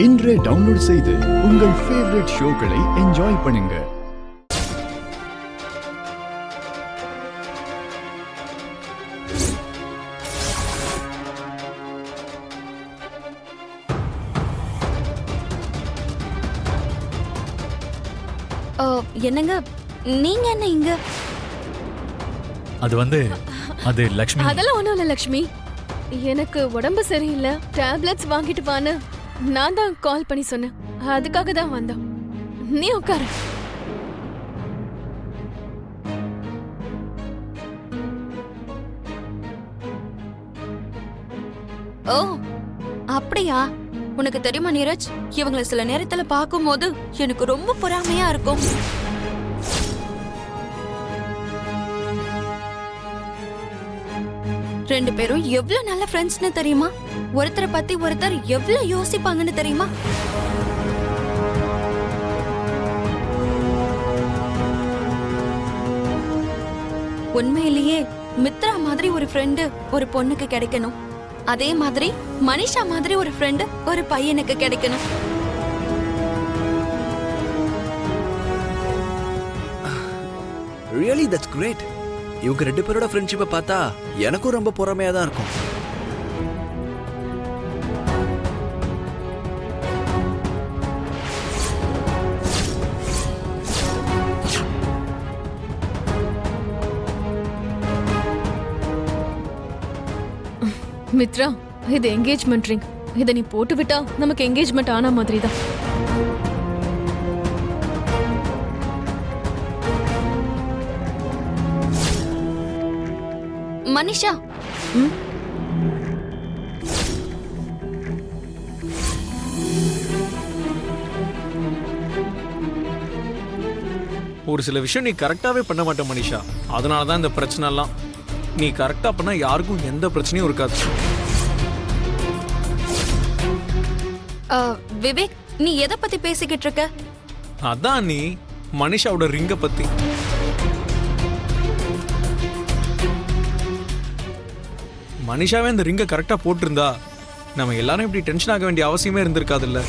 இன்றே டவுன்லோட் செய்து உங்கள் ஃபேவரட் ஷோக்களை என்ஜாய் பண்ணுங்க. என்னங்க நீங்க என்ன இங்க? அது லக்ஷ்மி. அதெல்லாம் ஒண்ணும் இல்ல லக்ஷ்மி, எனக்கு உடம்பு சரியில்லை, டேப்லெட்ஸ் வாங்கிட்டு வான்னு நான் தான் கால் பண்ணி சொன்னேன். அதுக்காக தான் வந்தோம். நீ உட்காரு. ஓ அப்படியா? உனக்கு தெரியுமா நீரஜ், இவங்களை சில நேரத்துல பார்க்கும்போது எனக்கு ரொம்ப பொறாமையா இருக்கும். ரெண்டு பேரும் எவ்வளவு நல்ல ஃப்ரெண்ட்ஸ்னு தெரியுமா? ஒருத்தரை பத்தி ஒருத்தர் எவ்வளவு யோசிப்பாங்கன்னு தெரியுமா? உண்மையிலேயே மித்ரா மாதிரி ஒரு ஃப்ரெண்டு ஒரு பொண்ணுக்கு கிடைக்கணும். அதே மாதிரி மனிஷா மாதிரி ஒரு ஃப்ரெண்டு ஒரு பையனுக்கு கிடைக்கணும். Really, that's great. இவங்க ரெண்டு பேரோட ஃப்ரெண்ட்ஷிப்பை பார்த்தா எனக்கும் ரொம்ப பொறாமையா தான் இருக்கும். மித்ரா, இது என்கேஜ்மெண்ட் ரிங். இதை நீ போட்டு விட்டா நமக்கு என்கேஜ்மெண்ட் ஆன மாதிரி தான். மனிஷா, ஒரு சில விஷயம் நீ கரெக்டாவே பண்ண மாட்ட மனிஷா. அதனாலதான் இந்த பிரச்சனை எல்லாம். நீ கரெக்டா பண்ணா யாருக்கும் எந்த பிரச்சனையும் இருக்காது. விவேக், நீ எதை பத்தி பேசிக்கிட்டு இருக்க? அதான் நீ மனிஷாவோட ரிங்க பத்தி. மனிஷாவே இந்த ரிங்க கரெக்டா போட்டிருந்தா நம்ம எல்லாரும் இப்படி டென்ஷன் ஆக வேண்டிய அவசியமே இருந்திருக்காதுல்ல.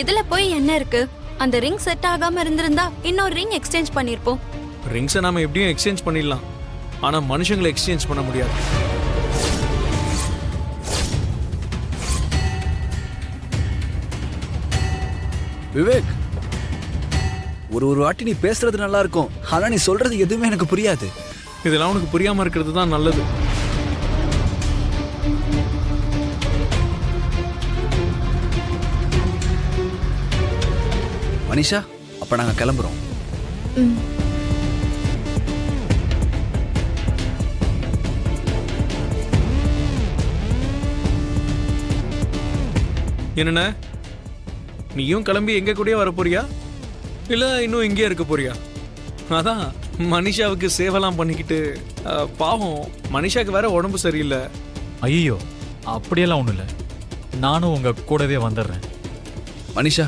இதுல போய் என்ன இருக்கு? அந்த ரிங் செட் ஆகாம இருந்திருந்தா இன்னொரு ரிங் எக்ஸ்சேஞ்ச் பண்ணிருப்போம். ரிங்ஸை நாம எப்படியும் எக்ஸ்சேஞ்ச் பண்ணிடலாம், ஆனா மனுஷங்களை எக்ஸ்சேஞ்ச் பண்ண முடியாது. விவேக், ஒரு வாட்டி நீ பேசுறது நல்லா இருக்கும், ஆனா நீ சொல்றது எதுவுமே எனக்கு புரியாது. இதெல்லாம் உனக்கு புரியாம இருக்கிறது தான் நல்லது. மனிஷா, அப்ப நாங்க கிளம்புறோம். என்னண்ணே, நீயும் கிளம்பி எங்க கூடயே வர போறியா இல்ல இன்னும் இங்கே இருக்க போறியா? அதான் மனிஷாவுக்கு சேவெல்லாம் பண்ணிக்கிட்டு. பாவம், மனிஷாக்கு வேற உடம்பு சரியில்லை. ஐயோ, அப்படியெல்லாம் ஒண்ணும் இல்லை, நானும் உங்க கூடவே வந்துடுறேன். மனிஷா,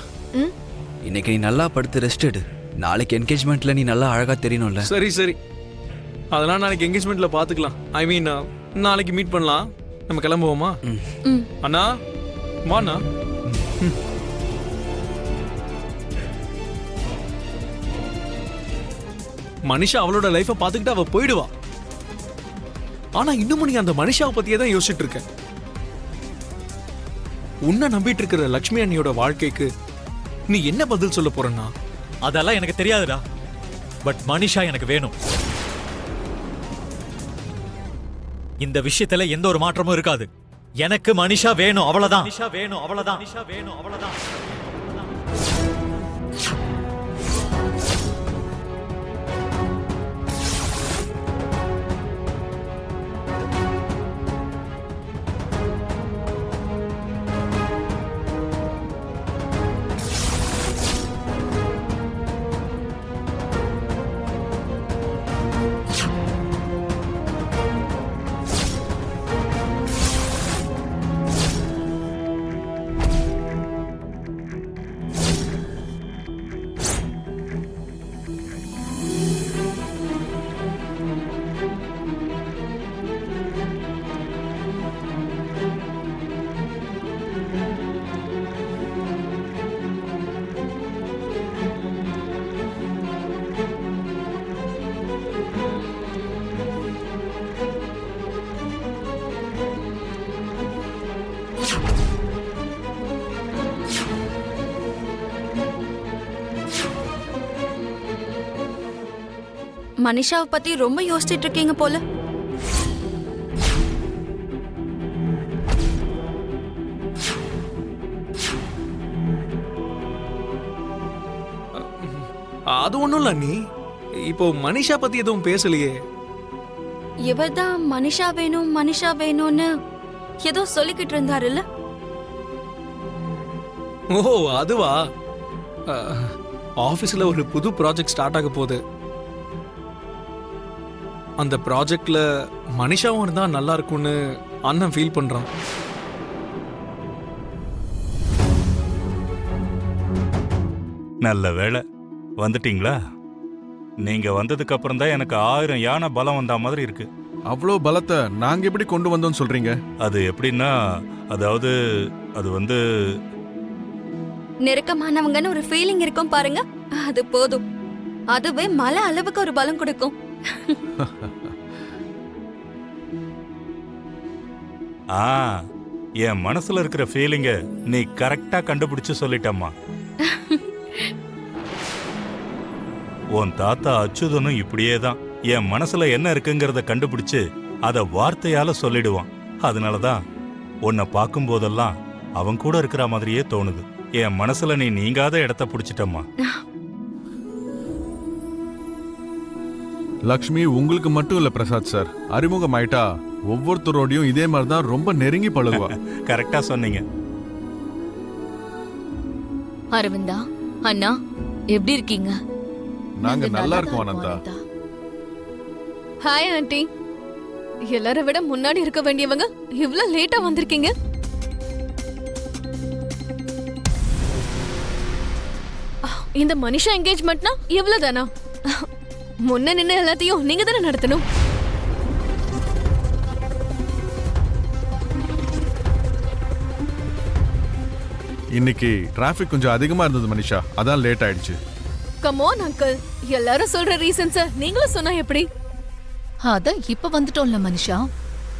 இன்னைக்கு நீ நல்லா படுத்து ரெஸ்ட் எடு. நாளைக்கு என்கேஜ்மெண்ட்ல நீ நல்லா அழகா தெரியணும்ல. சரி சரி, அதெல்லாம் நாளைக்கு என்கேஜ்மெண்ட்ல பாத்துக்கலாம். ஐ மீன் நாளைக்கு மீட் பண்ணலாம். நம்ம கிளம்புவோமா? அண்ணா வாண்ணா. மனிஷா அவளோட லைஃபை பார்த்துக்கிட்டு அவ போயிடுவா. ஆனா இன்னும் நீ அந்த மனிஷாவை பத்தியே தான் யோசிச்சுட்டு இருக்க. உன்னை நம்பிட்டு இருக்கிற லட்சுமி அண்ணியோட வாழ்க்கைக்கு நீ என்ன பதில் சொல்ல போறன்னா? அதெல்லாம் எனக்கு தெரியாதுடா. பட் மனிஷா எனக்கு வேணும். இந்த விஷயத்துல எந்த ஒரு மாற்றமும் இருக்காது. எனக்கு மனிஷா வேணும், அவ்வளவுதான். மனிஷா வேணும், அவ்வளவுதான். மனிஷா வேணும், அவ்வளவுதான். மனிஷாவை பத்தி ரொம்ப யோசிச்சிட்டு இருக்கீங்க போல. அது ஒண்ணும் இல்ல நீ இப்போ மனிஷா பத்தி எதுவும் பேசலையே. இவர்தான் மனிஷா வேணும் மனிஷா வேணும்னு ஏதோ சொல்லிக்கிட்டு இருந்தாருல்ல. ஓ அதுவா? ஆபீஸ்ல ஒரு புது ப்ராஜெக்ட் ஸ்டார்ட் ஆக போகுது. அந்த ப்ராஜெக்ட்ல மனிஷாவும் இருந்தா நல்லா இருக்கும்னு அண்ணன் ஃபீல் பண்றான். நல்ல வேளை வந்துட்டீங்களா? நீங்க வந்ததுக்கு அப்புறம் தான் எனக்கு 1000 யானை பலம் வந்த மாதிரி இருக்கு. அவ்வளோ பலத்தை நாங்க எப்படி கொண்டு வந்தோம்னு சொல்றீங்க? அது எப்படின்னா, அதாவது அது வந்து நெருக்கமானவங்கன்னு ஒரு ஃபீலிங் இருக்கும் பாருங்க, அது போதும். அதுவே மலை அளவுக்கு ஒரு பலம் கொடுக்கும். ஆ என் மனசுல இருக்கிற ஃபீலிங்க நீ கரெக்டா கண்டுபிடிச்சு சொல்லிட்டம்மா. உன் தாத்தா அச்சுதனும் இப்படியே தான் என் மனசுல என்ன இருக்குங்கிறத கண்டுபிடிச்சு அத வார்த்தையால சொல்லிடுவான். அதனாலதான் உன்னை பார்க்கும் போதெல்லாம் அவன் கூட இருக்கிற மாதிரியே தோணுது. என் மனசுல நீ நீங்காத இடத்த பிடிச்சிட்டம்மா. லக்ஷ்மி உங்களுக்கு மட்டும் இல்ல பிரசாத் சார், அறிமுகம் ஆயிட்டா ஒவ்வொருத்தரோடையும் இதே மாதிரி தான் ரொம்ப நெருங்கி பழகுவா. கரெக்டா சொன்னீங்க. அரவிந்தா அண்ணா எப்படி இருக்கீங்க? நாங்க நல்லா இருக்கோம் அனந்தா. Hi aunty. எல்லாரை விட முன்னாடி இருக்க வேண்டியவங்க இவ்ளோ லேட்டா வந்திருக்கீங்க. இந்த மனிஷா என்கேஜ்மெண்ட்னா இவ்வளவுதானா? முன்ன நின்று எல்லாத்தையும் நீங்க தானே நடத்தணும். இன்னைக்கு டிராஃபிக் கொஞ்சம் அதிகமா இருந்தது மனிஷா, அதான் லேட் ஆயிடுச்சு. கம் ஆன் அங்கிள், எல்லாரும் சொல்ற ரீசன்ஸ நீங்களும் சொன்னா எப்படி? அதான் இப்ப வந்துட்டோம்ல மனிஷா.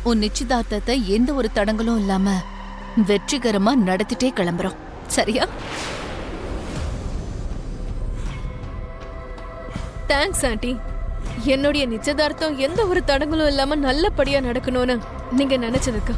உன் நிச்சயதார்த்தத்தை எந்த ஒரு தடங்களும் இல்லாம வெற்றிகரமா நடத்திட்டே கிளம்புறோம், சரியா? Thanks aunty. என்னுடைய நிச்சயதார்த்தம் எந்த ஒரு தடங்களும் இல்லாம நல்லபடியா நடக்கணும்னு நீங்க நினைச்சதுக்கு.